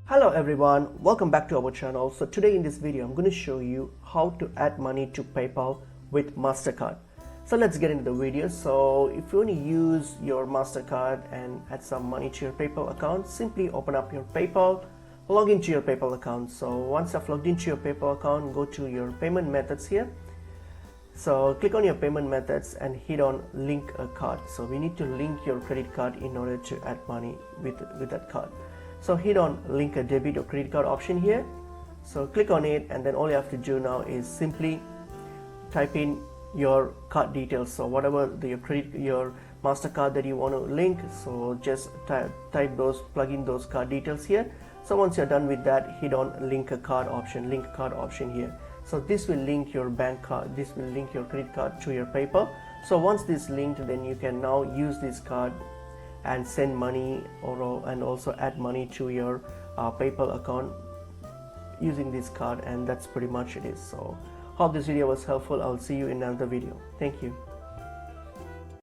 Hello everyone, welcome back to our channel. So today in this video I'm going to show you how to add money to PayPal with MasterCard. So let's get into the video. So if you want to use your MasterCard and add some money to your PayPal account, simply open up your PayPal, log into your PayPal account. So once I've logged into your PayPal account, go to your payment methods here. So click on your payment methods and hit on link a card. So we need to link your credit card in order to add money with that card. So hit on link a debit or credit card option here. So click on it, and then all you have to do now is simply type in your card details. So whatever your MasterCard that you want to link, so just type those, plug in those card details here. So once you're done with that, hit on link a card option here. So this will link your bank card, this will link your credit card to your PayPal. So once this linked, then you can now use this card and send money and also add money to your PayPal account using this card, and that's pretty much it is. So hope this video was helpful. I'll see you in another video. Thank you.